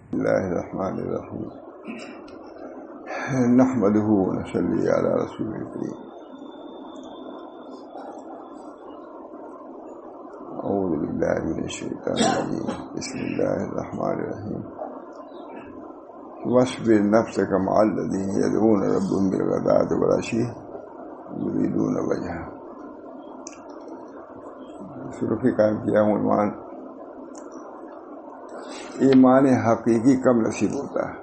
اللہ الرحمن الرحیم نحمدہ ونصلی علی رسول الکریم اعوذ باللہ من الشیطان الرجیم بسم اللہ الرحمن الرحیم واصبر نفسک مع الذین یدعون ربهم بالغداۃ والعشی یریدون وجہہ. شروع کی قائم کیا ہوں عنوان ایمان حقیقی کب نصیب ہوتا ہے.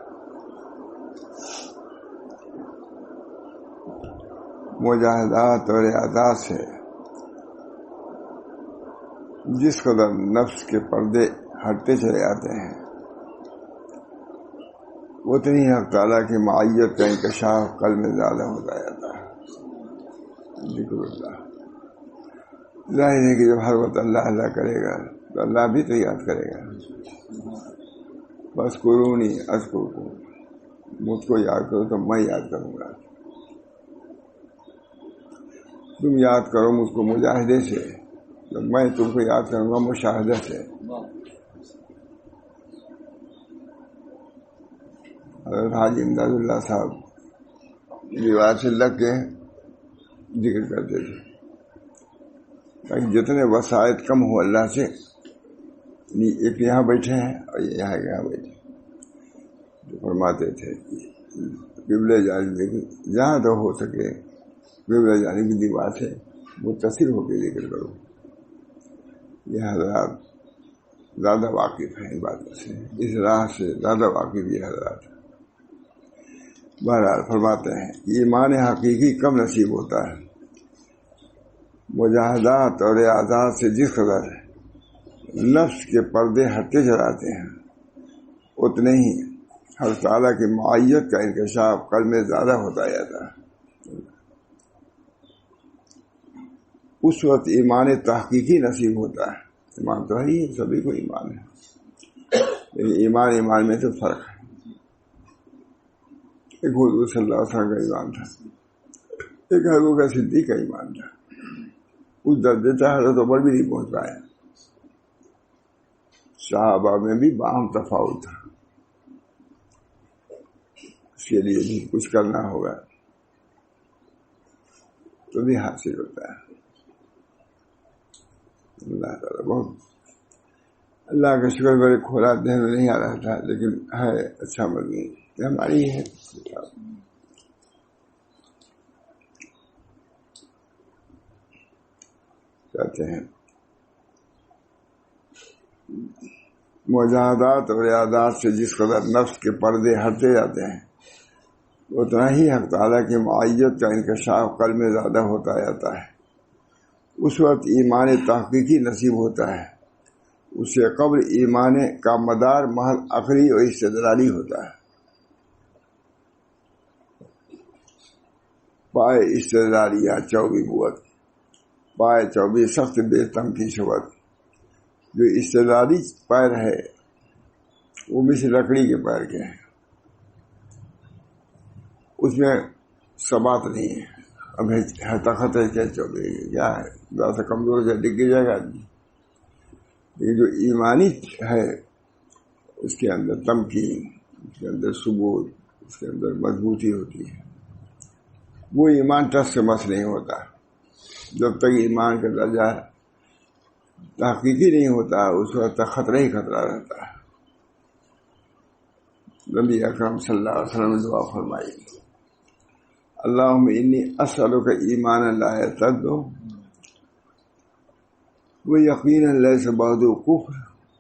مجاہدات اور ریاضات سے جس قدر نفس کے پردے ہٹتے چلے جاتے ہیں اتنی حق تعالیٰ کی معیت کا انکشاف قلب میں زیادہ ہوتا جاتا ہے. ذکر اللہ ظاہر ہے کہ جب ہر وقت اللہ اللہ کرے گا تو اللہ بھی تو یاد کرے گا. بس قرونی اذکرکم، مجھ کو یاد کرو تو میں یاد کروں گا. تم یاد کرو مجھ کو مجاہدے سے تو میں تم کو یاد کروں گا مشاہدہ سے. حضرت حاجی امداد اللہ صاحب دیوار سے لگ کے ذکر کرتے تھے تاکہ جتنے وسائط کم ہو اللہ سے. ایک یہاں بیٹھے ہیں اور یہاں بیٹھے جو فرماتے تھے قبلہ جانب جہاں تو ہو سکے قبلہ جانب کی دیوار سے متصل ہو کے ذکر کرو. یہ حضرات زیادہ واقف ہیں ان باتوں سے، اس راہ سے زیادہ واقف یہ حضرات ہیں. بہرحال فرماتے ہیں ایمان حقیقی کب نصیب ہوتا ہے. مجاہدات اور ریاضات سے جس قدر نفس کے پردے ہٹتے چلاتے ہیں اتنے ہی ہر تعالیٰ کی معیت کا انکشاف قلب میں زیادہ ہوتا جاتا ہے. اس وقت ایمان تحقیقی نصیب ہوتا ہے. ایمان تو ہے ہی، سبھی کو ایمان ہے، لیکن ایمان میں تو فرق ہے. ایک حضور صلی اللہ علیہ وسلم کا ایمان تھا، ایک حضور کا صدیق کا ایمان تھا. اس درجے تک حضرت عمر بھی نہیں پہنچ پایا. صحابہ میں بھی باہم تفاوت تھا. اس کے لیے بھی کچھ کرنا ہوگا تو بھی حاصل ہوتا ہے. اللہ تعالیٰ بہت اللہ کا شکر بڑے کھولا دہن میں نہیں آ رہا تھا، لیکن ہے اچھا مضمون یہ ہماری ہے. کہتے ہیں مجاہدات اور ریاضات سے جس قدر نفس کے پردے ہٹتے جاتے ہیں اتنا ہی حق تعالیٰ کی معیت کا انکشاف قلب میں زیادہ ہوتا جاتا ہے. اس وقت ایمان تحقیقی نصیب ہوتا ہے. اس سے قبل ایمان کا مدار محض عقلی اور استدلالی ہوتا ہے. پائے استدلالیہ 24 بود، پائے 24 سخت بے تم کی شبت. جو استدلالی پیر ہے وہ مثل لکڑی کے پیر کے ہیں، اس میں ثبات نہیں ہے. اب طاقت ہے کیا 24 کیا ہے، زیادہ کمزور سے ڈگ جائے گا. لیکن جو ایمانی ہے اس کے اندر تمکین، اس کے اندر ثبوت، اس کے اندر مضبوطی ہوتی ہے. وہ ایمان ٹس سے مس نہیں ہوتا. جب تک ایمان کا درجہ تحقیقی نہیں ہوتا اس وقت تک خطرہ ہی خطرہ رہتا ہے. نبی اکرم صلی اللہ علیہ وسلم نے دعا فرمائی اللہم انی اسألک ایمانا لا یرتد ویقینا لیس بعدہ کفر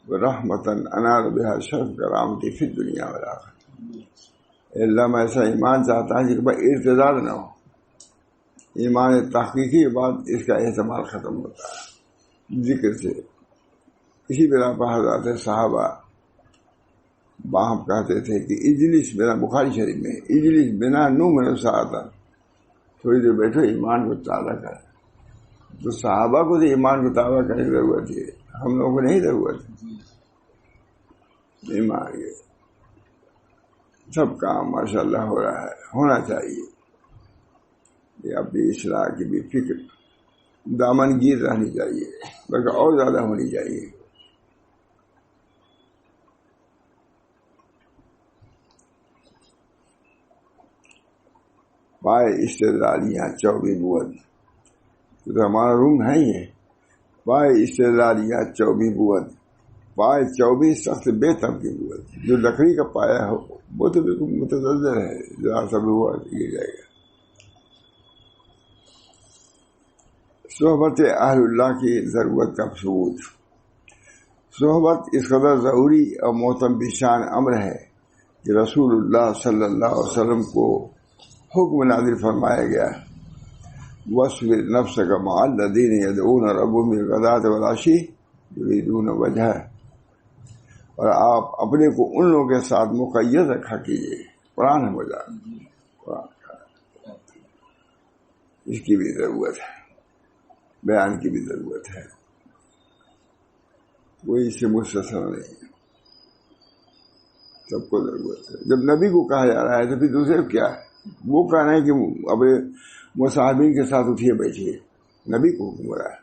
ورحمتا انال بہا شرف کرامتی فی الدنیا والآخرہ. اللہ میں ایسا ایمان چاہتا ہے کہ ارتداد نہ ہو. ایمان تحقیقی کے بعد اس کا احتمال ختم ہوتا ہے ذکر سے. اسی بنا پر حضرات صحابہ باہم کہتے تھے کہ اجلس بنا، بخاری شریف میں اجلس بنا نو میں ساتا، تھوڑی دیر بیٹھو ایمان کو تازہ کر. تو صحابہ کو تو ایمان کو تازہ کرنے کی ضرورت ہے، ہم لوگوں کو نہیں ضرورت. ایمان کے سب کام ماشاء اللہ ہو رہا ہے، ہونا چاہیے. یہ اپنی اصلاح کی بھی فکر دامن گیر رہنی چاہیے، بلکہ اور زیادہ ہونی چاہیے. پائے استدلالیاں 24 بود، تو ہمارا روم ہے یہ، پائے استدلالیاں 24 بود، پائے 24 سخت بے تم کی بود۔ جو لکڑی کا پایا ہو وہ تو بالکل متزلزل ہے، ذرا سا بھی ہوا گر جائے گا۔ صحبت اہل اللہ کی ضرورت کا ثبوت۔ صحبت اس قدر ضروری اور معتبر شان امر ہے کہ رسول اللہ صلی اللہ علیہ وسلم کو حکم نازل فرمایا گیا، وَاصْبِرْ نَفْسَكَ مَعَ الَّذِينَ يَدْعُونَ رَبَّهُم بِالْغَدَاةِ وَالْعَشِيِّ يُرِيدُونَ وَجْهَهُ، اور آپ اپنے کو ان لوگوں کے ساتھ مقید رکھا کیجیے۔ قرآن ہے مجھا، قرآن اس کی بھی ضرورت ہے، بیان کی بھی ضرورت ہے، کوئی اس سے مستثنا نہیں ہے، سب کو ضرورت ہے۔ جب نبی کو کہا جا رہا ہے تو پھر دوسرے کو کیا ہے؟ وہ کہہ رہے ہیں کہ اپنے مصاحبین کے ساتھ اٹھیے بیٹھیے، نبی کو حکم ہو رہا ہے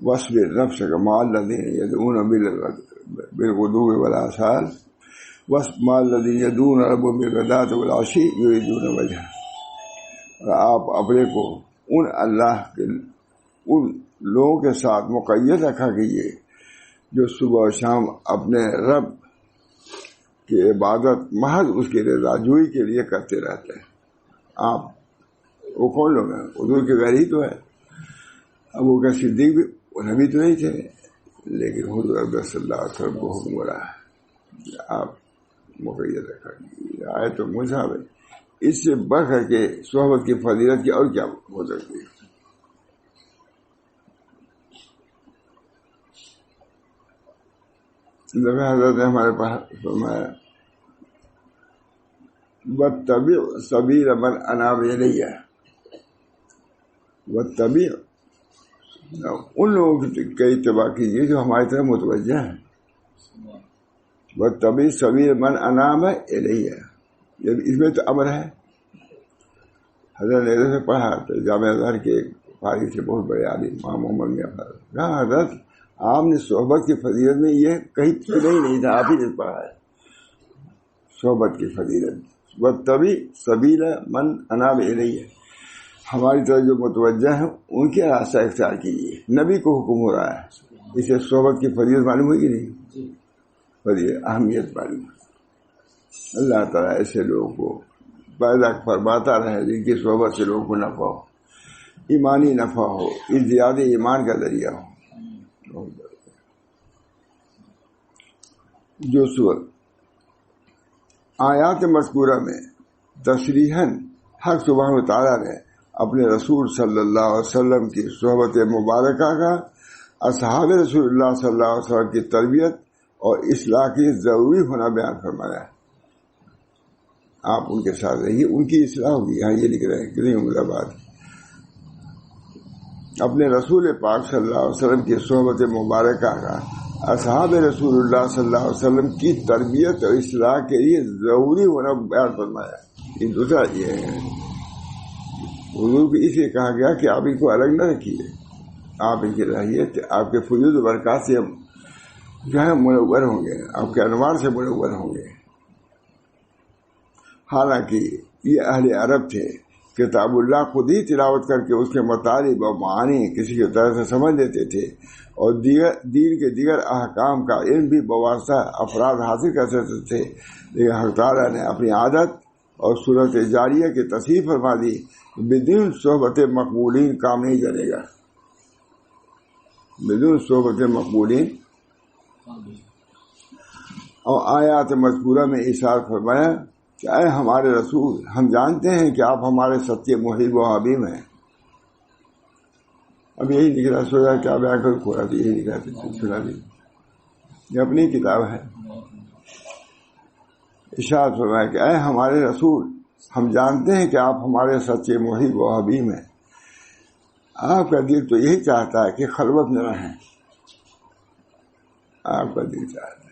وَاصْبِرْ نَفْسَكَ مَعَ الَّذِينَ يَدْعُونَ بِالْغُدُوِّ وَالْآصَالِ مَعَ الَّذِينَ يَدْعُونَ رَبَّهُم بِالْغَدَاةِ وَالْعَشِيِّ يُرِيدُونَ وَجْهَهُ، اور آپ اپنے کو ان لوگوں کے ساتھ مقید رکھا کیجیے جو صبح و شام اپنے رب کی عبادت محض اس کی رضا جوئی کے لیے کرتے رہتے ہیں۔ آپ وہ کون لوگ ہیں؟ حضور کے غیر ہی تو ہے۔ ابو بکر صدیق بھی وہ نبی تو نہیں تھے، لیکن حضور اکبر صلی اللہ علیہ وسلم کو حکم ہو رہا ہے کہ آپ مقید رکھا کیجیے۔ آئے تو مصحف ہے، اس سے بڑھ کر کے صحبت کی فضیلت کی اور کیا ہو سکتی ہے؟ حضرت نے ہمارے پاس فرمایا وَاتَّبِعْ سَبِيلَ مَنْ أَنَابَ إِلَيَّ، وَاتَّبِعْ ان لوگوں کی اتباع کیجیے جو ہماری طرف متوجہ ہیں۔ وَاتَّبِعْ سَبِيلَ مَنْ أَنَابَ إِلَيَّ، اس میں تو امر ہے۔ حضرت نے سے پڑھا تو جامعہ ازہر کے فارغ سے بہت بڑے عالم امام محمد میاں فاروق کہا حضرت آپ نے صحبت کی فضیلت میں یہ کہیں نہیں تھا، آپ ہی نے پڑھا ہے صحبت کی فضیلت۔ وَاتَّبِعْ سَبِيلَ مَنْ أَنَابَ إِلَيَّ، ہماری طرف جو متوجہ ہیں ان کے راستہ اختیار کیجیے۔ نبی کو حکم ہو رہا ہے، اسے صحبت کی فضیلت معلوم ہوئی کہ نہیں؟ فضیلت اہمیت معلوم ہے۔ اللہ تعالیٰ ایسے لوگوں کو پیدا فرماتا رہے جن کی صحبت سے لوگوں کو نفع ہو، ایمانی نفع ہو، ازدیاد ایمان کا ذریعہ ہو۔ جو سورت آیات مذکورہ میں تصریحاً حق سبحانہ و تعالیٰ نے اپنے رسول صلی اللہ علیہ وسلم کی صحبت مبارکہ کا اصحاب رسول اللہ صلی اللہ علیہ وسلم کی تربیت اور اصلاح کی ضروری ہونا بیان فرمایا ہے۔ آپ ان کے ساتھ رہیے، ان کی اصلاح ہوگی۔ یہاں یہ لکھ رہے ہیں کہ نہیں عمر آباد اپنے رسول پاک صلی اللہ علیہ وسلم کی صحبت مبارکہ کا اصحاب رسول اللہ صلی اللہ علیہ وسلم کی تربیت اور اصلاح کے لیے ضروری ہونا بیان فرمایا۔ یہ دوسرا یہ ہے حضور کو اس لیے کہا گیا کہ آپ ان کو الگ نہ رکھیے، آپ ان کی رہیے، آپ کے فیوز و برکات سے جو ہے منور ہوں گے، آپ کے انوار سے منور ہوں گے۔ حالانکہ یہ اہل عرب تھے، کتاب اللہ خود ہی تلاوت کر کے اس کے مطالب اور معانی کسی کی طرح سے سمجھ لیتے تھے، اور دین کے دیگر احکام کا علم بھی بواسطہ افراد حاصل کر سکتے تھے، لیکن حق تعالیٰ نے اپنی عادت اور صورت جاریہ کی تصحیح فرما دی، بدون صحبت مقبولین کام نہیں چلے گا، بدون صحبت مقبولین۔ اور آیات مذکورہ میں ارشاد فرمایا کہ اے ہمارے رسول، ہم جانتے ہیں کہ آپ ہمارے سچے محب و حبیب ہیں۔ اب یہی لکھ رہا سوچا کیا بیان کر کھولا تھا، یہی لکھ رہا تھا، سنا دی، یہ اپنی کتاب ہے۔ ارشاد فرمایا کہ اے ہمارے رسول، ہم جانتے ہیں کہ آپ ہمارے سچے محب و حبیب ہیں۔ آپ کا دل تو یہی چاہتا ہے کہ خلوت میں رہیں، آپ کا دل چاہتا ہے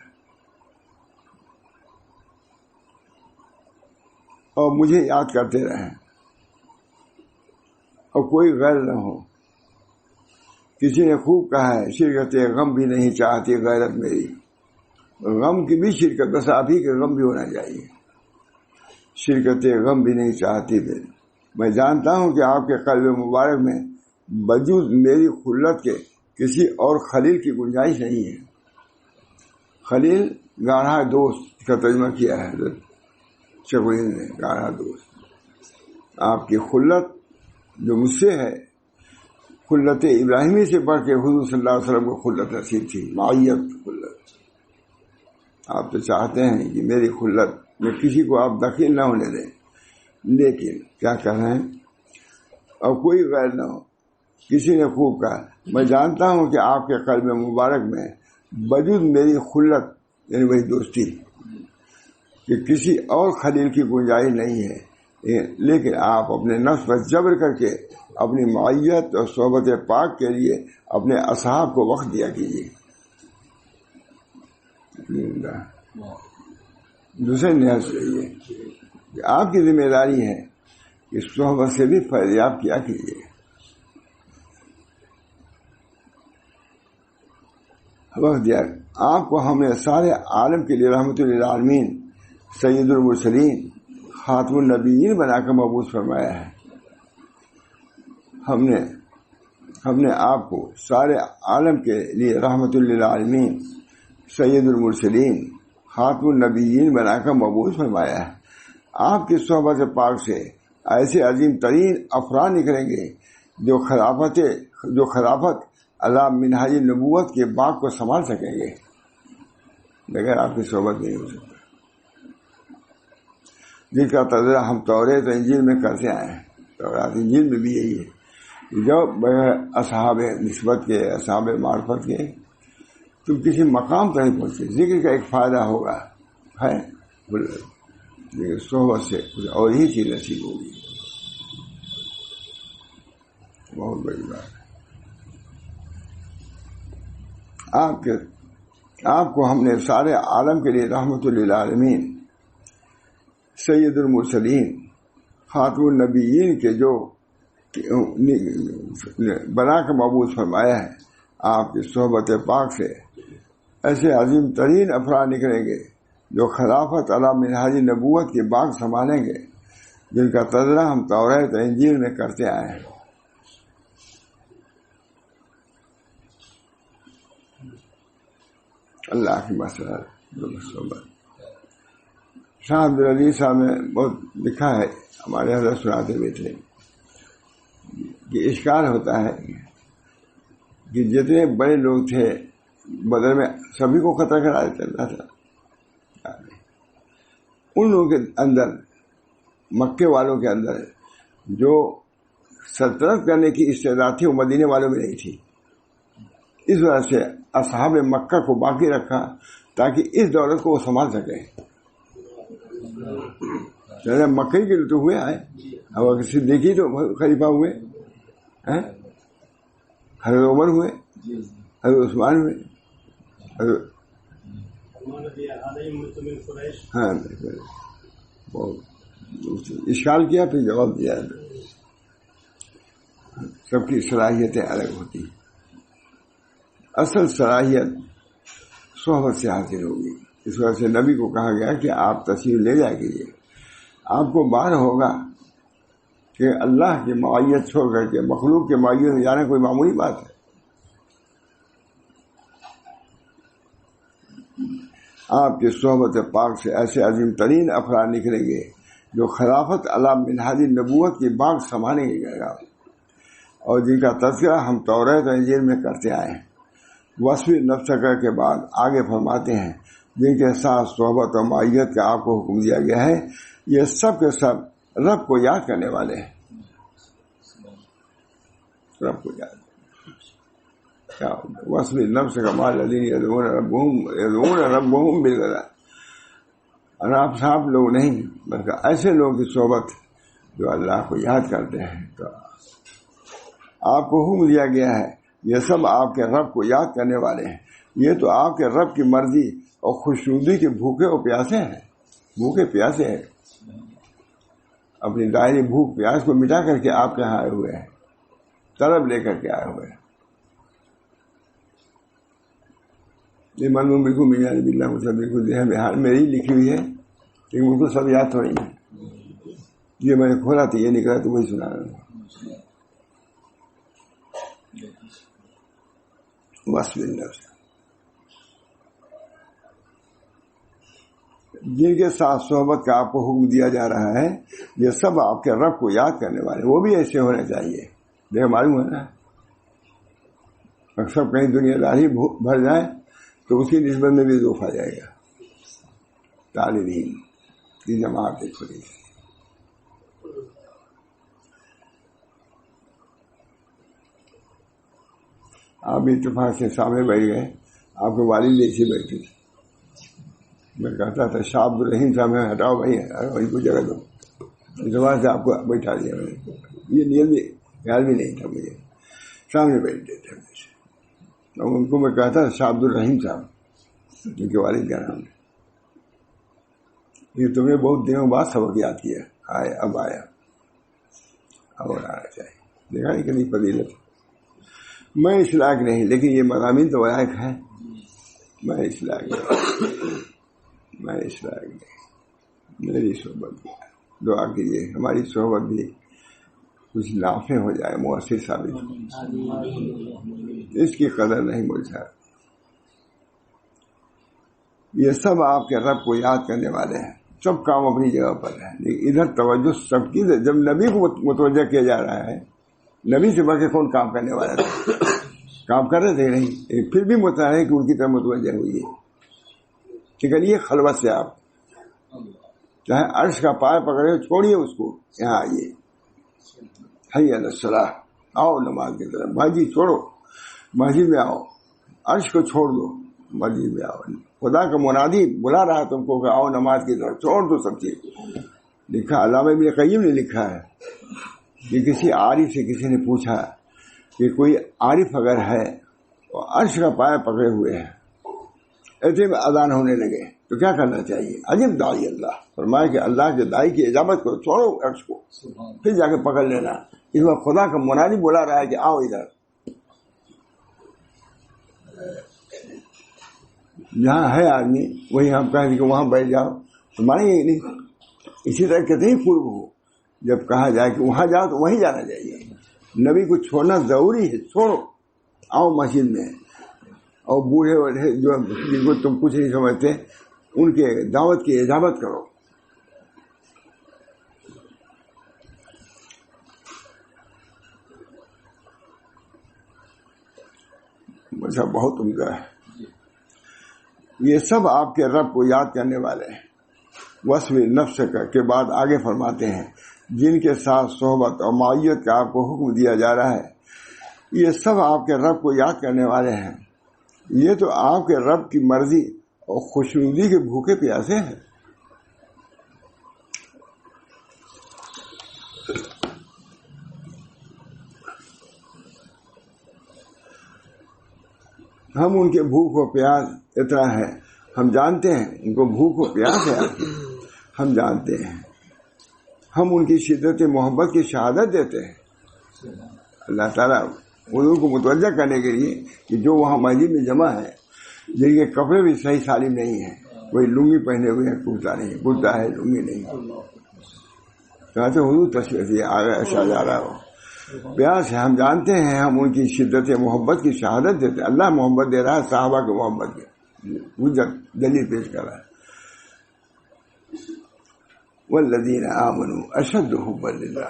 اور مجھے یاد کرتے رہیں اور کوئی غیر نہ ہو۔ کسی نے خوب کہا ہے شرکت غم بھی نہیں چاہتی غیرت میری، غم کی بھی شرکت، بس آپ ہی کا غم بھی ہونا چاہیے۔ شرکت غم بھی نہیں چاہتی میں جانتا ہوں کہ آپ کے قلب مبارک میں وجود میری خلت کے کسی اور خلیل کی گنجائش نہیں ہے. خلیل گاڑھا دوست کا ترجمہ کیا ہے حضرت شیخ نے، گاڑھا دوست. آپ کی خلت جو مجھ سے ہے، خلت ابراہیمی سے بڑھ کے حضور صلی اللہ علیہ وسلم کو خلت نصیب تھی، معیت خلت. آپ تو چاہتے ہیں کہ میری خلت میں کسی کو آپ دخیل نہ ہونے دیں، لیکن کیا کر رہے ہیں، اور کوئی غیر نہ ہو. کسی نے خوب کہا، میں جانتا ہوں کہ آپ کے قلب مبارک میں وجود میری خلت یعنی وہی دوستی کہ کسی اور خلیل کی گنجائش نہیں ہے، لیکن آپ اپنے نفس پر جبر کر کے اپنی معیت اور صحبت پاک کے لیے اپنے اصحاب کو وقت دیا کیجیے. دوسرے لحاظ سے یہ کہ آپ کی ذمہ داری ہے کہ صحبت سے بھی فیضیاب کیا کیجیے. وقت دیا آپ کو ہم نے سارے عالم کے لیے رحمت للعالمین سید المرسلین خاتم النبیین بنا کر مبعوث فرمایا ہے. ہم نے آپ کو سارے عالم کے لیے رحمت للعالمین سید المرسلین خاتم النبیین بنا کر مبعوث فرمایا ہے. آپ کی صحبت پاک سے ایسے عظیم ترین افراد نکلیں گے جو خلافت اللہ منہاج نبوت کے باغ کو سنبھال سکیں گے. بغیر آپ کی صحبت نہیں ہو سکتا. جن کا تذکرہ ہم توریت و انجیل میں کرتے آئے ہیں، تورات انجیل میں بھی یہی ہے. جو اصحاب نسبت کے، اصحاب معرفت کے تم کسی مقام تک نہیں پہنچے. ذکر کا ایک فائدہ ہوگا ہے، لیکن صحبت سے کچھ اور ہی چیز نصیب ہوگی. بہت بڑی بات ہے. آپ کو ہم نے سارے عالم کے لیے رحمت للعالمین سید المرسلین خاتم النبیین کے جو بنا کے مبعوث فرمایا ہے. آپ کی صحبت پاک سے ایسے عظیم ترین افراد نکلیں گے جو خلافت علی منہاج نبوت کے باغ سنبھالیں گے، جن کا تذکرہ ہم توریت و انجیل میں کرتے آئے ہیں. اللہ کی مسئلہ شاہ عبدالعزیز صاحب نے بہت لکھا ہے، ہمارے حضرت سناتے ہوئے تھے کہ اشکال ہوتا ہے کہ جتنے بڑے لوگ تھے بدر میں سبھی کو قتل کرا دیتا تھا. ان لوگوں کے اندر، مکے والوں کے اندر جو سلطنت کرنے کی استعداد تھی وہ مدینے والوں میں نہیں تھی. اس وجہ سے اصحاب مکہ کو باقی رکھا تاکہ اس دولت کو وہ سنبھال سکے. مکے کے تو ہوئے آئے، اب صدیقی تو خلیفہ ہوئے، حضرت عمر ہوئے، حضرت عثمان ہوئے، ہاں اشکال کیا پھر جواب دیا. سب کی صلاحیتیں الگ ہوتی ہیں. اصل صلاحیت صحبت سے حاصل ہوگی. اس وجہ سے نبی کو کہا گیا کہ آپ تشریف لے جا کیجیے. آپ کو بار ہوگا کہ اللہ کی معیت چھوڑ کر کے مخلوق کے معیت میں جانا کوئی معمولی بات ہے. آپ کی صحبت پاک سے ایسے عظیم ترین افراد نکلیں گے جو خلافت علی منہاج نبوت کی باغ سنبھالیں گے اور جن کا تذکرہ ہم توریت و انجیل میں کرتے آئے ہیں. وصف نفس کے بعد آگے فرماتے ہیں جن کے ساتھ صحبت و معیت کا آپ کو حکم دیا گیا ہے، یہ سب کے سب رب کو یاد کرنے والے ہیں. رب کو یاد کیا وصف نفس کا مال الذین یدعون ربهم بالغداۃ. اور آپ صاحب لوگ نہیں بلکہ ایسے لوگوں کی صحبت جو اللہ کو یاد کرتے ہیں. تو آپ کو حکم دیا گیا ہے، یہ سب آپ کے رب کو یاد کرنے والے ہیں. یہ تو آپ کے رب کی مرضی اور خوشنودی کے بھوکے اور پیاسے ہیں، بھوکے پیاسے ہیں. اپنی ظاہری بھوک پیاس کو مٹا کر کے آپ کے یہاں آئے ہوئے ہیں، طلب لے کر کے آئے ہوئے ہیں. یہ معلوم بالکل میاں باللہ مجھے بالکل بہار میری لکھی ہوئی ہے لیکن مجھ کو سب یاد تھوڑی ہے. یہ میں نے کھولا تو یہ نکلا تو وہی سنا رہا ہوں. بس بالنفس. جن کے ساتھ صحبت کا آپ کو حکم دیا جا رہا ہے یہ سب آپ کے رب کو یاد کرنے والے، وہ بھی ایسے ہونے چاہیے. دیکھ معلوم ہے نا، اکثر کہیں دنیا داری بھر جائے تو اس کی نسبت میں بھی اضافہ آ جائے گا. طالبین کی جماعت ایک کھلی ہے. آپ اتفاق سے سامنے بیٹھ گئے، آپ کے والد ایسے بیٹھے تھے. میں کہتا تھا شاہ عبد الرحیم صاحب میں ہٹاؤ بھائی، ان کو جگہ دو. زبان سے آپ کو بیٹھا دیا میں نے. یہ نیم بھی خیال بھی نہیں تھا مجھے. سامنے بیٹھتے تھے اور ان کو میں کہتا تھا شاہ عبد الرحیم صاحب جن کے والد کا نام ہے. یہ تمہیں بہت دنوں بعد سبق یاد کیا، آئے اب آیا اور آنا چاہیے. دیکھا نہیں کتنی فضیلت. میں اس لائق نہیں، لیکن یہ مضامین تو لائق ہے. میں اس لائق نہیں، میری صحبت بھی. دعا کیجیے ہماری صحبت بھی کچھ نافع ہو جائے، مؤثر ثابت ہو. اس کی قدر نہیں مجھے. یہ سب آپ کے رب کو یاد کرنے والے ہیں. سب کام اپنی جگہ پر ہے، لیکن ادھر توجہ سب کی. جب نبی کو متوجہ کیا جا رہا ہے، نبی سے بڑھ کے کون کام کرنے والا تھا؟ کام کر رہے تھے نہیں، پھر بھی متوجہ ہے کہ ان کی طرف متوجہ ہوئی ہے. چلیے خلوت سے آپ چاہے عرش کا پائے پکڑے چھوڑیے اس کو، یہاں آئیے، حی علی الصلاۃ، آؤ نماز کی طرف. بھائی چھوڑو، مسجد میں آؤ. عرش کو چھوڑ دو، مسجد میں آؤ. خدا کا منادی بلا رہا تم کو کہ آؤ نماز کی طرف. چھوڑ دو سب چیز. لکھا علامہ ابن قیم نے لکھا ہے کہ کسی عارف سے کسی نے پوچھا کہ کوئی عارف اگر ہے اور عرش کا پائے پکڑے ہوئے ہے، ایسے میں اذان ہونے لگے تو کیا کرنا چاہیے؟ عجب داعی اللہ. فرمایا کہ اللہ کے دائی کی اجابت کرو، چھوڑو عرش کو، پھر جا کے پکڑ لینا. اس وقت خدا کا منادی بلا رہا ہے کہ آؤ ادھر. جہاں ہے آدمی وہی ہم کہیں کہ وہاں بیٹھ جاؤ تو مانیں گے نہیں. اسی طرح کتنی قرب ہو، جب کہا جائے کہ وہاں جاؤ تو وہیں جانا چاہیے. نبی کو چھوڑنا ضروری ہے. چھوڑو، آؤ مسجد میں. اور بوڑھے بوڑھے جو جن کو تم کچھ نہیں سمجھتے ان کے دعوت کی اجابت کرو. مجھے بہت عمدہ ہے. یہ سب آپ کے رب کو یاد کرنے والے ہیں. وصف نفس کے بعد آگے فرماتے ہیں جن کے ساتھ صحبت اور معیت کا آپ کو حکم دیا جا رہا ہے، یہ سب آپ کے رب کو یاد کرنے والے ہیں. یہ تو آپ کے رب کی مرضی اور خوشنودی کے بھوکے پیاسے ہیں. ہم ان کے بھوک و پیاس اتنا ہے، ہم جانتے ہیں ان کو بھوک و پیاس ہے. ہم جانتے ہیں. ہم ان کی شدت محبت کی شہادت دیتے ہیں. اللہ تعالیٰ حضور کو متوجہ کرنے کے لیے کہ جو وہاں مسجد میں جمع ہے جن کے کپڑے بھی صحیح سالم نہیں ہیں، کوئی لنگی پہنے ہوئے ہیں، کرتا نہیں، کرتا ہے لنگی نہیں. کہتے حضور تصویر آگے ایسا جا رہا ہو پیاس ہے. ہم جانتے ہیں، ہم ان کی شدت محبت کی شہادت دیتے ہیں. اللہ محبت دے رہا ہے صحابہ کی محبت کی دلیل پیش کر رہا ہے. والذین آمنوا اشد حبا للہ.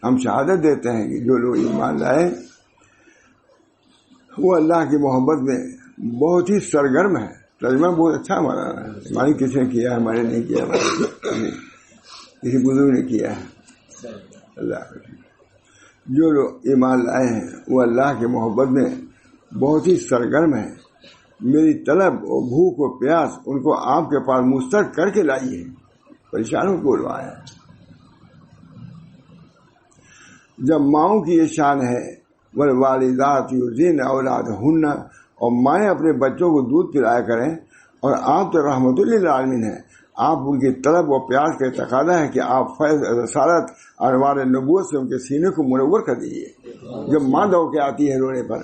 ہم شہادت دیتے ہیں کہ جو لوگ ایمان لائے وہ اللہ کی محبت میں بہت ہی سرگرم ہے. ترجمہ بہت اچھا ہمارا ہے. ہماری کسی نے کیا ہے، ہمارے نہیں کیا، کسی بزرگ نے کیا ہے. اللہ جو لوگ ایمان لائے ہیں وہ اللہ کی محبت میں بہت ہی سرگرم ہے. میری طلب اور بھوک و پیاس ان کو آپ کے پاس مسترد کر کے لائی ہے، پریشانوں کو لوایا. جب ماؤں کی یہ شان ہے والوالدات یرضعن اولادہن، اور مائیں اپنے بچوں کو دودھ پلایا کریں، اور آپ تو رحمت للعالمین ہیں. آپ ان کی طلب و پیاس کا تقاضا ہے کہ آپ فیض رسالت انوار نبوت سے ان کے سینے کو منور کر دیجیے. جب ماں دوڑ کے آتی ہے رونے پر،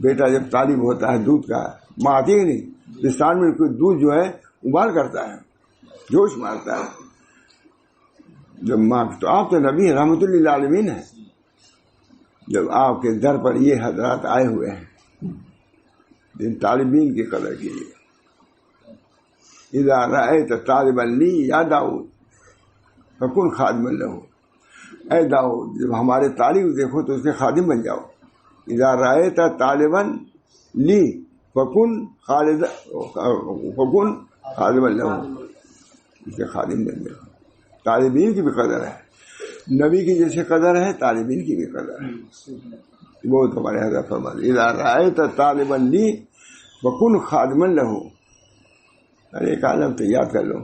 بیٹا جب طالب ہوتا ہے دودھ کا، ماں آتی ہے نہیں، بستان میں کوئی دودھ جو ہے ابال کرتا ہے، جوش مارتا ہے. جب ماں تو آپ تو نبی رحمت للعالمین ہیں، جب آپ کے در پر یہ حضرات آئے ہوئے ہیں جن طالبین کی قدر کیجیے. اذا رأیت طالبا لی یا داؤد فکن خادما لہ، اے داؤد جب ہمارے طالب دیکھو تو اس کے خادم بن جاؤ. اذا رأیت طالبا لی فکن خادما لہ، اس کے خادم بن جاؤ. طالبین کی بھی قدر ہے، نبی کی جیسے قدر ہے طالبین کی بھی قدر ہے. وہ تمہارے حضرت فرماتے اذا رأیت طالبا لی فکن خادما لہ. ارے ایک عالم تو یاد کر لو،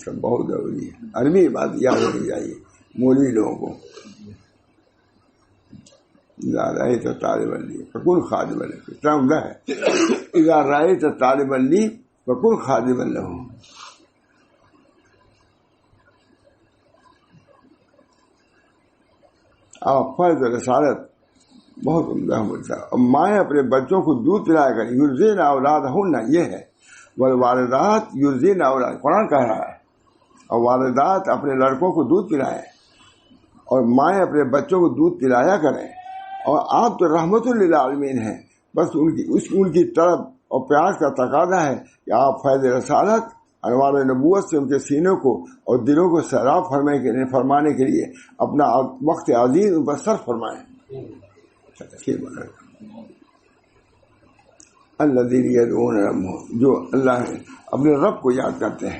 سب بہت ضروری ہے. عربی بات یاد ہونی چاہیے مولوی لوگوں کو. اذا رأیت طالبا لی فکن خادما لہ، کتنا عمدہ ہے. اذا رأیت طالبا لی فکن خادما لہ. آپ فرض رسالت بہت عمدہ ملتا ہے. اور مائیں اپنے بچوں کو دودھ پلایا کریں. یرضین اولادہن، یہ ہے والوالدات یرضین اولاد، قرآن کہہ رہا ہے. اور والدات اپنے لڑکوں کو دودھ پلائیں، اور مائیں اپنے بچوں کو دودھ پلایا کریں. اور آپ تو رحمت للعالمین ہیں، بس ان کی طرف اور پیار کا تقاضا ہے کہ آپ فیض رسالت انوار نبوت سے ان کے سینوں کو اور دلوں کو سیراب فرمانے کے لیے اپنا وقت عزیز ان پر صرف فرمائیں. الذین یدعون ربهم، جو اللہ اپنے رب کو یاد کرتے ہیں،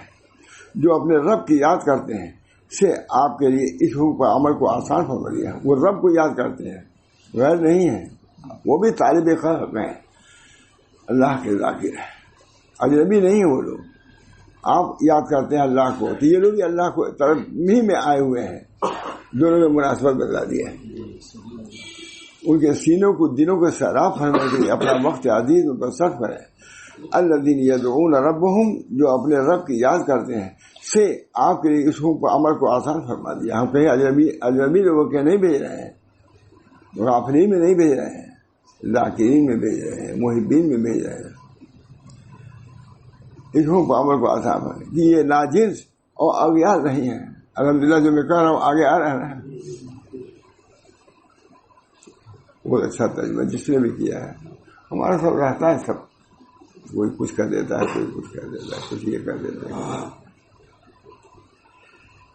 جو اپنے رب کی یاد کرتے ہیں سے آپ کے لیے اس حکم پر عمل کو آسان فرما دیا. وہ رب کو یاد کرتے ہیں، غیر نہیں ہیں. وہ بھی طالب خلق ہیں، اللہ کے ذاکر ہیں، اجنبی نہیں ہیں وہ لوگ. آپ یاد کرتے ہیں اللہ کو، تو یہ لوگ بھی اللہ کو طرف ہی میں آئے ہوئے ہیں. دونوں میں مناسبت بتا دی ہے. ان کے سینوں کو دلوں کو سیراب فرمانے کے لیے اپنا وقت عزیز ان پر صرف کریں. الذین یدعون ربهم، جو اپنے رب کی یاد کرتے ہیں سے آپ کے لیے اس حکم پر عمل کو آسان فرما دیا. ہم کہیں اجنبی لوگوں کے نہیں بھیج رہے ہیں، غافلین میں نہیں بھیج رہے ہیں، ذاکرین میں بھیج رہے ہیں، محبین میں بھیج رہے ہیں. اس حکم پر عمل کو آسان فرما کہ یہ ناجنس اور اغیار نہیں ہیں. الحمدللہ جو میں کہہ رہا ہوں آگے آ رہا ہے. بہت اچھا ترجمہ جس نے بھی کیا ہے. ہمارا سب رہتا ہے، سب کوئی کچھ کر دیتا ہے، کوئی کچھ کر دیتا ہے، کچھ یہ کر دیتا ہے.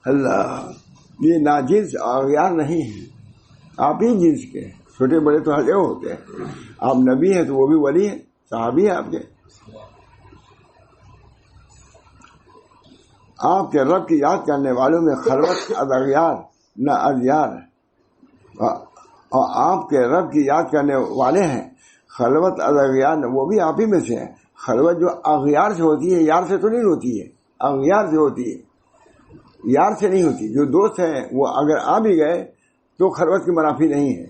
اللہ یہ ناجنس اغیار نہیں ہے، آپ ہی جنس کے. چھوٹے بڑے تو ہر جگہ ہوتے ہیں. آپ نبی ہیں تو وہ بھی ولی ہیں، صحابی ہیں آپ کے. آپ کے رب کی یاد کرنے والوں میں خلوت اغیار نہ اغیار، اور آپ کے رب کی یاد کرنے والے ہیں خلوت اغیار، وہ بھی آپ ہی میں سے ہیں. خلوت جو اغیار سے ہوتی ہے، یار سے تو نہیں ہوتی ہے، اغیار سے ہوتی ہے، یار سے نہیں ہوتی. جو دوست ہیں وہ اگر آ بھی گئے تو خلوت کی منافی نہیں ہے.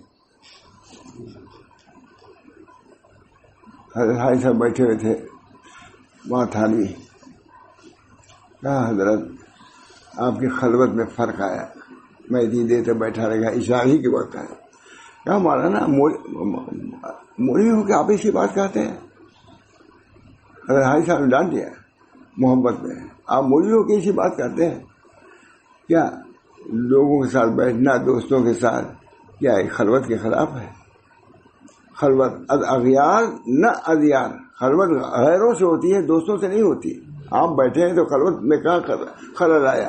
حضرت بھائی صاحب بیٹھے ہوئے تھے وہاں تھالی، کہا حضرت آپ کی خلوت میں فرق آیا. میں اتنی دیر تک بیٹھا رہا، عشاء ہی کے وقت ہے. کہا مولانا مولوی ہو کے آپ اسی بات کہتے ہیں. حضرت بھائی صاحب نے ڈانٹ دیا محبت میں، آپ مولوی ہو کے اسی بات کرتے ہیں کیا؟ لوگوں کے ساتھ بیٹھنا، دوستوں کے ساتھ، کیا ایک خلوت کے خلاف ہے؟ خلوت اغیار نہ اغیار، خلوت غیروں سے ہوتی ہے، دوستوں سے نہیں ہوتی. آپ بیٹھے ہیں تو خلوت میں کہاں خلل آیا؟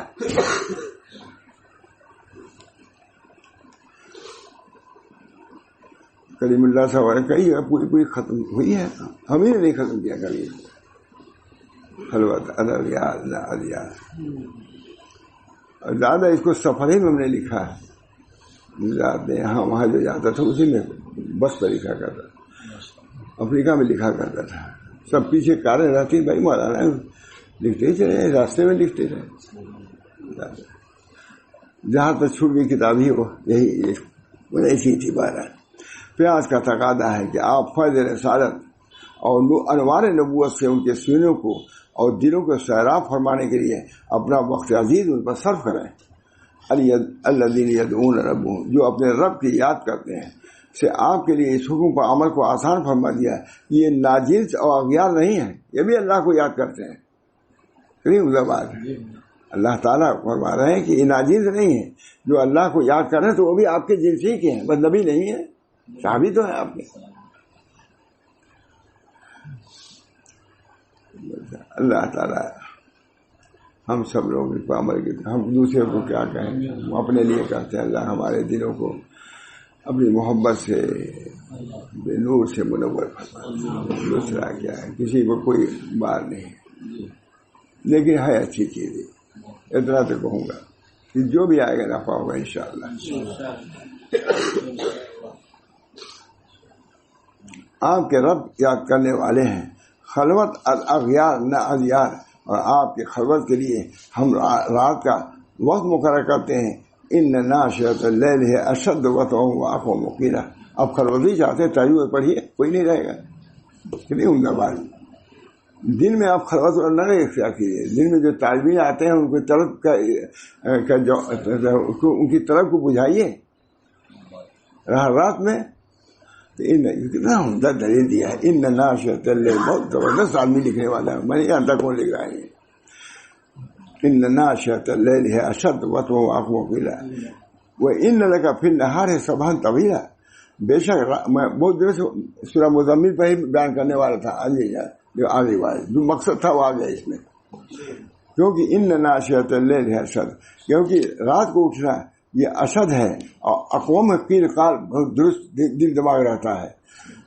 کلیم اللہ صاحب نے کہی ہے پوری ختم ہوئی ہے، ہم ہی نے نہیں ختم کیا کبھی. خلوت اغیار نہ اغیار. زیادہ اس کو سفر ہی میں ہم نے لکھا ہے. یہاں وہاں جو جاتا تھا اسی میں بس پر لکھا کرتا تھا. افریقہ میں لکھا کرتا تھا. سب پیچھے کاریں رہتی، بھائی مولانا لکھتے ہی چلے، راستے میں لکھتے رہے. جہاں تک چھوٹ گئی کتاب ہی وہ یہی ایسی تھی. بارہ پیاس کا تقاضا ہے کہ آپ فیض رسالت اور انوار نبوت سے ان کے سینوں کو اور دلوں کو سیراب فرمانے کے لیے اپنا وقت عزیز ان پر صرف کریں. الذین یدعون ربهم، جو اپنے رب کی یاد کرتے ہیں سے آپ کے لیے اس حکم پر عمل کو آسان فرما دیا. یہ ناجنس اور اغیار نہیں ہیں، یہ بھی اللہ کو یاد کرتے ہیں. بات ہے اللہ تعالیٰ فرما رہے ہیں کہ یہ ناجیز نہیں ہے، جو اللہ کو یاد کر رہے ہیں تو وہ بھی آپ کے جنس ہی کے ہیں، بس نبی نہیں ہے، صحابی تو ہے آپ کے. اللہ تعالیٰ ہم سب لوگ کو عمل کی، ہم دوسرے کو کیا کہیں، ہم اپنے لیے کہتے ہیں اللہ ہمارے دلوں کو اپنی محبت سے بے نور سے منور فرما. دوسرا کیا ہے، کسی کو کوئی بات نہیں، لیکن ہے اچھی چیز. اتنا تو کہوں گا کہ جو بھی آئے گا نفع ہوگا انشاءاللہ. آپ کے رب یاد کرنے والے ہیں، خلوت الاغیار نہ اغیار، اور آپ کے خلوت کے لیے ہم رات کا وقت مقرر کرتے ہیں. ان ناشئۃ اللیل ہے اشد وطئا واقوم قیلا. اب خلوت ہی چاہتے ہیں، تہجد پڑھیے، کوئی نہیں رہے گا. نہیں عمدہ بات. دن میں آپ خلوت نہ اختیار کیجیے. دن میں جو طالبین آتے ہیں ان کی طلب ان کی طلب کو بجھائیے رات میں. کتنا عمدہ دلیل دیا ہے. ان ناشئۃ اللیل، بہت زبردست آدمی لکھنے والا ہے، میں نہیں جانتا کون لکھ رہا ہے. ان ناشئۃ اللیل ہے اشد وطئا واقوم قیلا وان لک فی النہار سبحا طویلا. بے شک میں بہت دیر سے سورہ مزمل پر ہی بیان کرنے والا تھا، آگے والے جو مقصد تھا وہ آ گیا اس میں. کیونکہ ان ناشئۃ اللیل ہے اشد، کیونکہ رات کو اٹھنا یہ اشد ہے، اور اقوام قیل قال بہت درست دل دماغ رہتا ہے.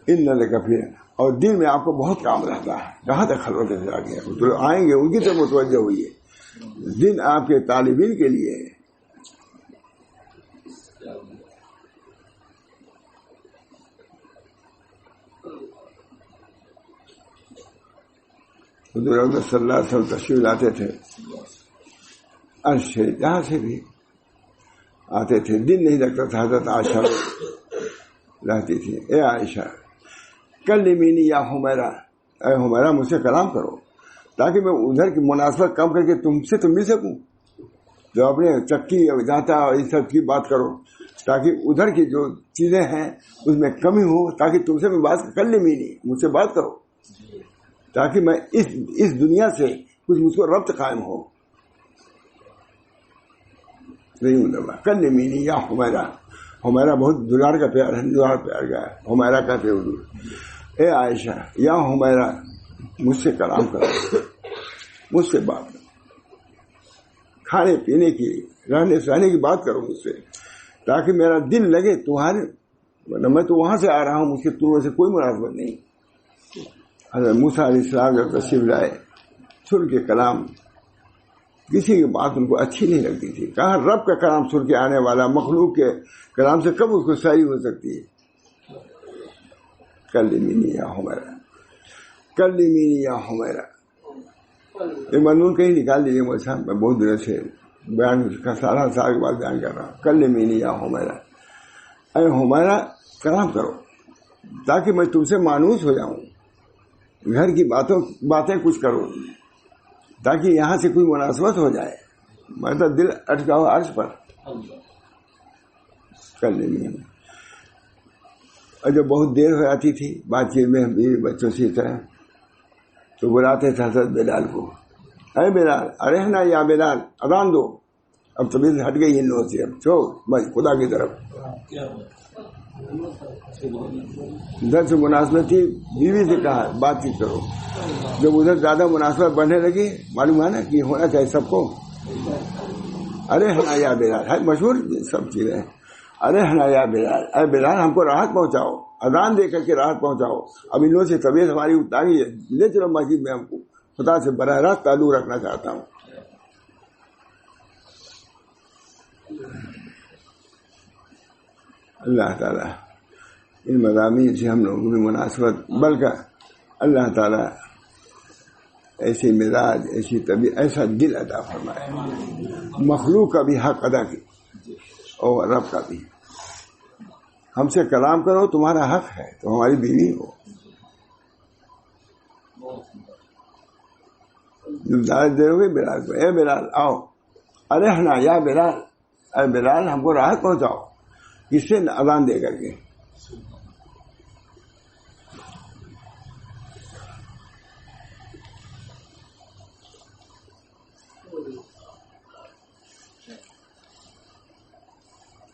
ان لک فی، اور دل میں آپ کو بہت کام رہتا ہے. کہاں تک خلوت سے آگے تو آئیں گے، ان کی طرف متوجہ ہوئیے. دن آپ کے طالبین کے لیے ہے. حضور اکرم صلی اللہ علیہ وسلم تشریف لاتے تھے عرش شریف، جہاں سے بھی آتے تھے دن نہیں لگتا تھا. حضرت عائشہ رہتی تھی، اے عائشہ کلمینی یا حمیرہ، اے حمیرہ مجھ سے کلام کرو تاکہ میں ادھر کی مناسبت کم کر کے تم سے تو مل سکوں. جو اپنے چکی جاتا اور اس سب کی بات کرو، تاکہ ادھر کی جو چیزیں ہیں اس میں کمی ہو، تاکہ تم سے میں بات کلمینی، مجھ سے بات کرو تاکہ میں اس دنیا سے کچھ مجھ کو ربط قائم ہو. کلمینی یا حمیرہ، حمیرہ بہت دلار کا پیار ہے، دلار پیار کا ہے، حمیرہ کہتے ہیں حضور. اے عائشہ یا حمیرہ مجھ سے کلام کرو، مجھ سے بات کرو، کھانے پینے کی رہنے سہنے کی بات کرو مجھ سے، تاکہ میرا دل لگے تمہارے. میں تو وہاں سے آ رہا ہوں، مجھ سے تمہیں سے کوئی مناسبت نہیں. حضرت موسیٰ علیہ السلام جب تشریف لائے، سن کے کلام، کسی کی بات ان کو اچھی نہیں لگتی تھی. کہاں رب کا کلام سن کے آنے والا مخلوق کے کلام سے کب اس کو سہی ہو سکتی ہے. کلمینی یا حمیرہ، کلمینی یا حمیرہ. یہ مضمون کہیں نکال لیجیے مجھ سے، میں بہت دیر سے بیان کا سارا سال کے بعد بیان کر رہا ہوں. کلمینی یا حمیرہ، اے حمیرہ کلام کرو تاکہ میں تم سے مانوس ہو جاؤں. گھر کی باتیں کچھ کرو تاکہ یہاں سے کوئی مناسبت ہو جائے. میں تو دل اٹکا ہوا عرش پر. کلمینی، اور جب بہت دیر ہو جاتی تھی بات چیت میں بیوی بچوں سے طرح، تو بلاتے تھے حضرت بلال کو، اے بلال ارحنا یا بلال، اذان دو. اب طبیعت ہٹ گئی ان لوگوں سے، اب چھو خدا کی طرف. ادھر سے مناسبت تھی، بیوی سے کہا بات چیت کرو. جب ادھر زیادہ مناسبت بڑھنے لگی، معلوم ہے نا کہ ہونا چاہیے سب کو. ارحنا یا بلال ہے مشہور سب چیزیں. ارحنا یا بلال، اے بلال ہم کو راحت پہنچاؤ، اذان دے کر کے راحت پہنچاؤ. اب ان لوگوں سے طبیعت ہماری اتاری ہے، لے چلو مسجد میں، ہم کو خدا سے براہ راست تعلق رکھنا چاہتا ہوں. اللہ تعالیٰ ان مضامین سے ہم لوگوں کی مناسبت، بلکہ اللہ تعالیٰ ایسے مزاج، ایسی طبیعت، ایسا دل عطا فرمائے، مخلوق کا بھی حق ادا کی اور رب کا بھی. ہم سے کلام کرو، تمہارا حق ہے، تو ہماری بیوی ہو. دعوت دے گے بلال کو، اے بلال آؤ، ارحنا یا بلال، اے بلال ہم کو راحت پہنچاؤ. کس سے؟ اذان دے کر کے.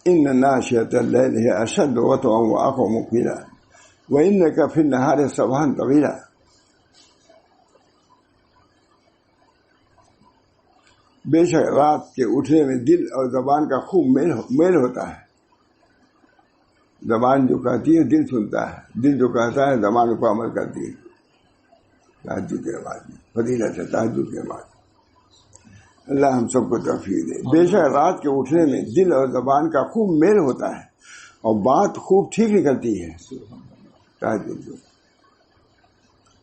ان ناشئۃ اللیل ہی اشد وطئا واقوم قیلا وانک فی النہار سبحا طویلا. بے شک رات کے اٹھنے میں دل اور زبان کا خوب میل ہوتا ہے. زبان جو کہتی ہے دل سنتا ہے، دل جو کہتا ہے زبان کو عمل کرتی ہے. تہجد کے بعد فضیلت ہے تہجد کے بعد. اللہ ہم سب کو توفیق دے. بے شک رات کے اٹھنے میں دل اور زبان کا خوب میل ہوتا ہے اور بات خوب ٹھیک نکلتی ہے. تہجد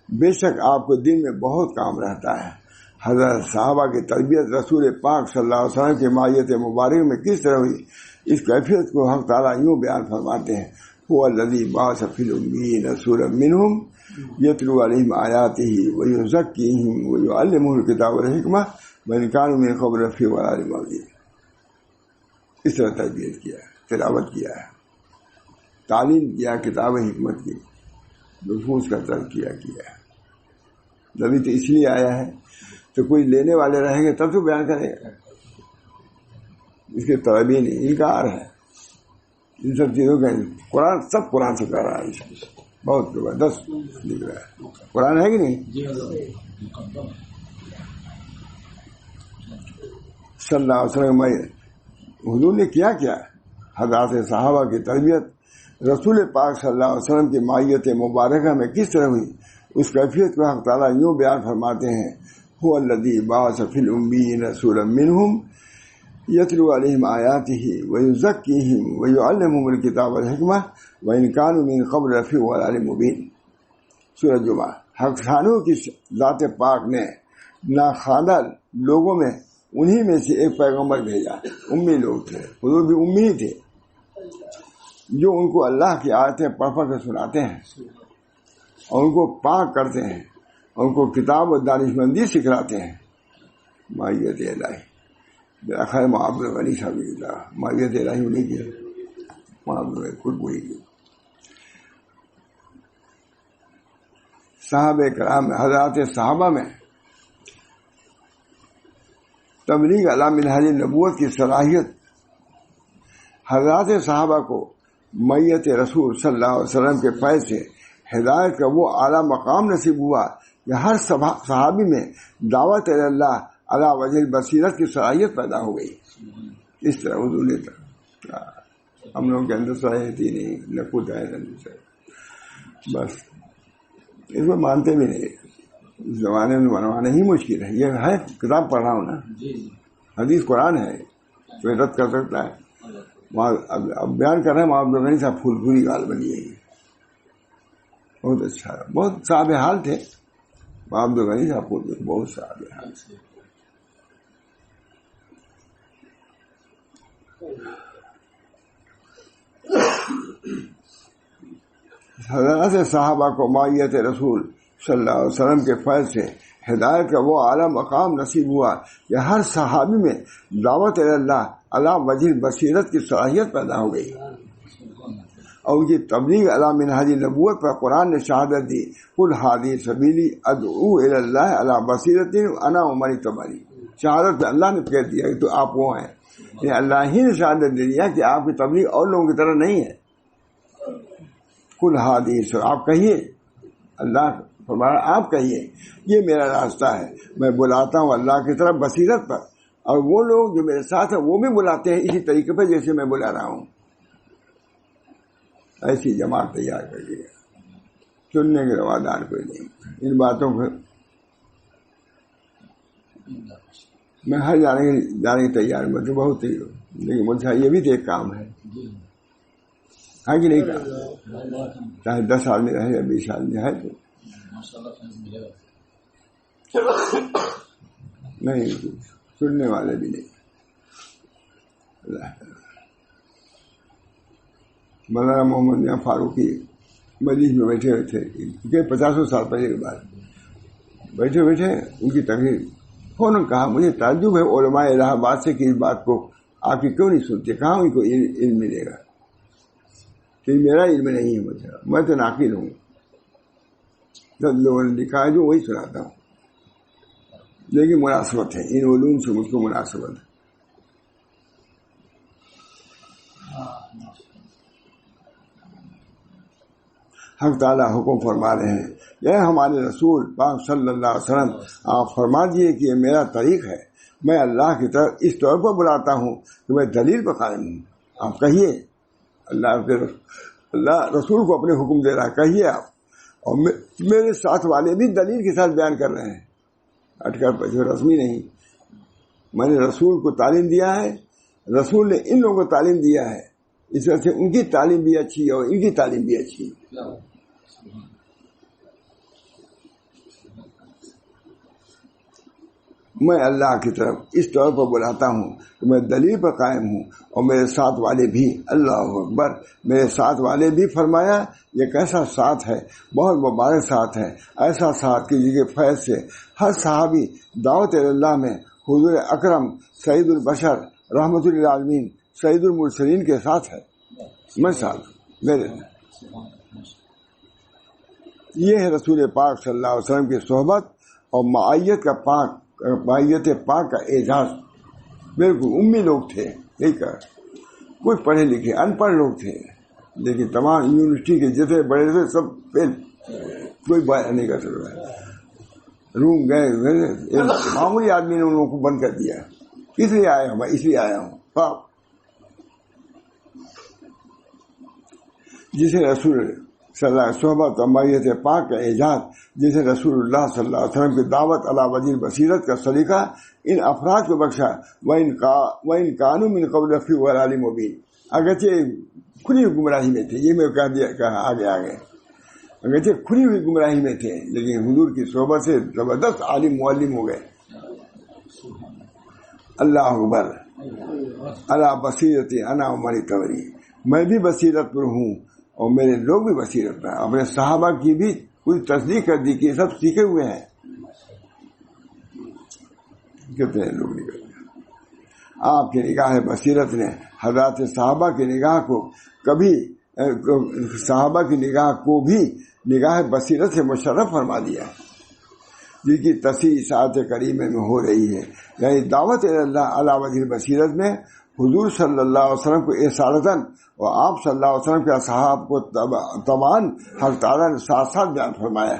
بے شک آپ کو دن میں بہت کام رہتا ہے. حضرت صحابہ کی تربیت رسول پاک صلی اللہ علیہ وسلم کی مائیت مبارک میں کس طرح ہوئی، اس کیفیت کو حق تعالیٰ یوں بیان فرماتے ہیں: هو الذی بعث فی الامیین رسولا منہم یتلو علیہم آیاتہ ویزکیہم ویعلمہم الکتاب والحکمہ وإن كانوا من قبل لفی ضلال مبین. اس طرح تربیت کیا ہے، تلاوت کیا ہے، تعلیم کیا، کتاب حکمت کی، نفوس کا تزکیہ کیا ہے. نبی تو اس لیے آیا ہے تو کوئی لینے والے رہیں گے تب تو بیان کرے گا. اس کے طلبی نہیں، انکار ہے ان سب چیزوں کا. قرآن سب قرآن سے کر رہا ہے، بہت زبردست لکھ رہا ہے. قرآن ہے کہ نہیں؟ صلی اللہ علیہ وسلم حضور نے کیا حضرات صحابہ کی تربیت رسول پاک صلی اللہ علیہ وسلم کی مائیت مبارکہ میں کس طرح ہوئی، اس کیفیت کو حق تعالیٰ یوں بیان فرماتے ہیں: هو الذی بعث فی الامیین رسولا منہم یتلو علیہم آیاتہ ویزکیہم ویعلمہم الکتاب والحکمہ وإن كانوا من قبل لفی ضلال مبین. سورۃ جمعہ. حق خانوں کی ذات پاک نے ناخواندہ لوگوں میں انہی میں سے ایک پیغمبر بھیجا. امی لوگ تھے، حضور بھی امی ہی تھے، جو ان کو اللہ کی آیتیں پڑھ پڑھ کے سناتے ہیں اور ان کو پاک کرتے ہیں اور ان کو کتاب و دانشمندی سکھلاتے ہیں. مائیت الہی میرا خیر محمد غنی صاحب مائیت الہی انہیں کی محمد خود وہی کی. صحابہ کرام حضرات صحابہ میں تبلیغ علی منہاج نبوت کی صلاحیت. حضرات صحابہ کو میت رسول صلی اللہ علیہ وسلم کے فیض سے ہدایت کا وہ اعلیٰ مقام نصیب ہوا کہ ہر صحابی میں دعوت اللہ علی وجہ بصیرت کی صلاحیت پیدا ہو گئی. اس طرح حضور نے ہم لوگوں کے اندر صلاحیت ہی نہیں، نہ خود ہے نہ بس اس میں مانتے بھی نہیں. اس زمانے میں منوانا ہی مشکل ہے. یہ ہے کتاب پڑھ رہا ہوں نا، حدیث قرآن ہے تو رد کر سکتا ہے. اب بیان کر رہے ہیں محمد غنی صاحب پھول پوری گال بنی ہے. بہت اچھا، بہت صاحب حال تھے محمد غنی صاحب، بہت صاحب حال تھے. حضرات صحابہ کو مائیت رسول صلی اللہ علیہ وسلم کے فیض سے ہدایت کا وہ اعلیٰ مقام نصیب ہوا کہ ہر صحابی میں دعوت اللہ علی وجہ بصیرت کی صلاحیت پیدا ہو گئی اور ان کی تبلیغ علی منہاج نبوت پر قرآن نے شہادت دی: قل ھذہ سبیلی ادعو الی اللہ علی بصیرۃ انا ومن اتبعنی. شہادت اللہ نے کہہ دیا کہ تو آپ وہ ہیں. اللہ ہی نے شہادت دے دیا کہ آپ کی تبلیغ اور لوگوں کی طرح نہیں ہے. قل ھذہ، آپ کہیے، اللہ فرمایا آپ کہیے یہ میرا راستہ ہے، میں بلاتا ہوں اللہ کی طرف بصیرت پر، اور وہ لوگ جو میرے ساتھ ہیں وہ بھی بلاتے ہیں اسی طریقے پر جیسے میں بلا رہا ہوں. ایسی جماعت تیار کر دی ہے، چننے کے روادار کوئی نہیں. ان باتوں کو میں ہر جانے کی تیار ہوں، تو بہت ہی ہوں، لیکن مجھے یہ بھی تو ایک کام ہے کہ نہیں کام. چاہے 10 آدمی رہے یا 20 آدمی ہے تو نہیں، سننے والے بھی نہیں. مولانا محمد میاں فاروقی مجلس میں بیٹھے ہوئے تھے، 50 سال پہلے کے بعد بیٹھے بیٹھے ان کی تقریر فوراً کہا: مجھے تعجب ہے علماء الہ آباد سے کہ اس بات کو آپ کی کیوں نہیں سنتے، کہاں ان کو علم ملے گا کہ میرا علم نہیں ہے، میں تو ناقل ہوں. جب لوگوں نے لکھا ہے جو وہی سناتا ہوں، لیکن مناسبت ہے، ان علوم سے مجھ کو مناسبت ہے. حق تعالیٰ حکم فرما رہے ہیں، یہ ہمارے رسول پاک صلی اللہ علیہ وسلم آپ فرما دیے کہ یہ میرا طریق ہے، میں اللہ کی طرف اس طور پر بلاتا ہوں کہ میں دلیل پر قائم ہوں۔ آپ کہیے، اللہ رسول کو اپنے حکم دے رہا ہے، کہیے آپ، اور میرے ساتھ والے بھی دلیل کے ساتھ بیان کر رہے ہیں، ہٹ کر جو رسمی نہیں۔ میں نے رسول کو تعلیم دیا ہے، رسول نے ان لوگوں کو تعلیم دیا ہے، اس وجہ سے ان کی تعلیم بھی اچھی اور ان کی تعلیم بھی اچھی۔ میں اللہ کی طرف اس طور پر بلاتا ہوں کہ میں دلیل پر قائم ہوں، اور میرے ساتھ والے بھی، اللہ اکبر، میرے ساتھ والے بھی فرمایا یہ کیسا ساتھ ہے، بہت مبارک ساتھ ہے، ایسا ساتھ کہ جس کے فیض سے ہر صحابی دعوت اللہ میں حضور اکرم سعید البشر رحمت للعالمین سعید المرسلین کے ساتھ ہے۔ میں ساتھ میرے یہ ہے رسول پاک صلی اللہ علیہ وسلم کی صحبت اور معیت کا پاک کا اعزاز۔ بالکل امی لوگ تھے، یہی کہا، کچھ پڑھے لکھے ان پڑھ لوگ تھے، لیکن تمام یونیورسٹی کے جتنے بڑے تھے سب فیل، کوئی بات نہیں کر سکتا۔ روم گئے، معمولی آدمی نے ان لوگوں کو بند کر دیا، اس لیے آیا ہوں، اس لیے آیا ہوں۔ جسے رسول صلی اللہ علیہ صحبت اور معیت پاک کا اعزاز، جسے رسول اللہ صلی اللہ علیہ وسلم کی دعوت علی وجہ بصیرت کا سلیقہ ان افراد کو بخشا، وَإِن كَانُوا مِن قَبْلُ لَفِي ضَلَالٍ مُبِينٍ، اگرچہ کھلی ہوئی گمراہی میں تھے، یہ میں کہا آگے اگرچہ کھلی ہوئی گمراہی میں تھے، لیکن حضور کی صحبت سے زبردست عالم معلم ہو گئے۔ اللہ اکبر، علی بصیرت انا ومن اتبعنی، میں بھی بصیرت پر ہوں اور میرے لوگ بھی بصیرت پر ہیں۔ اپنے صحابہ کی بھی کوئی تصدیق کر دی کہ یہ سب سیکھے ہوئے ہیں، کتنے لوگ نکل گئے۔ آپ کی نگاہ بصیرت نے حضرات صحابہ کی نگاہ کو بھی نگاہ بصیرت سے مشرف فرما دیا، جن کی تصحیح ساعت کریمہ میں ہو رہی ہے، یعنی دعوت اللہ علی وجہ بصیرت میں حضور صلی اللہ علیہ وسلم کو اصالتاً اور آپ صلی اللہ علیہ وسلم کے اصحاب کو تبان حق تعالیٰ نے ساتھ ساتھ بیان فرمایا۔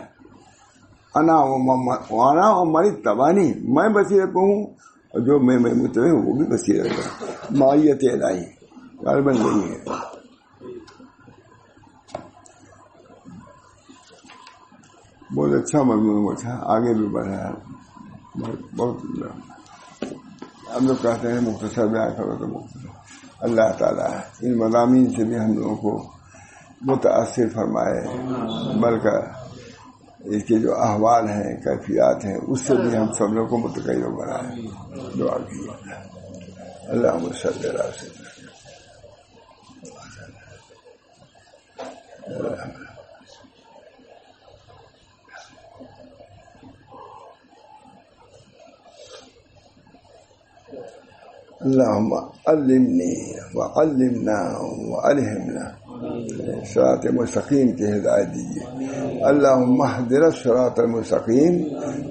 انا و من اتبعنی، میں بصیرت پہ ہوں اور جو میں متبع ہوں وہ بھی بصیرت ہے، معیت الہی غالباً نہیں ہے۔ بہت اچھا مضمون تھا، آگے بھی بڑھا ہے، بہت ہم لوگ کہتے ہیں مختصر بیان کرو تو مختصر۔ اللہ تعالیٰ ان مضامین سے بھی ہم لوگوں کو متاثر فرمائے، بلکہ اس کے جو احوال ہیں، کیفیات ہیں، اس سے بھی ہم سب لوگوں کو متغیر بنائے۔ دعا کیجیے۔ اللہم صلی علی سیدنا اللہم علمنی وعلمنا وعلمنا، صراط مستقیم کی ہدایت دیجیے۔ اللہم اہدنا الصراط المستقیم،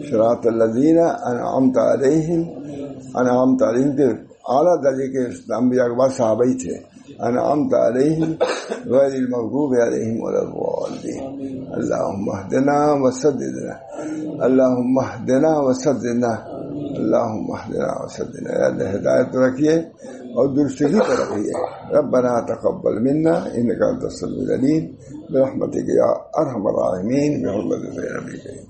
صراط الذین انعمت علیہم کے اعلیٰ درجے کے انبیاء کے بعد صحابہ ہی تھے، انعمت علیہم غیر المغضوب علیہم ولا الضالین۔ اللہم اہدنا وسددنا، اللہم اہدنا وسددنا، اللہم اہدنا وسددنا، یا اللہ ہدایت رکھیے اور درستگی پر رکھیے۔ ربنا تقبل منا انک انت السمیع العلیم برحمتک یا ارحم الراحمین، بحرمت نبی کریم۔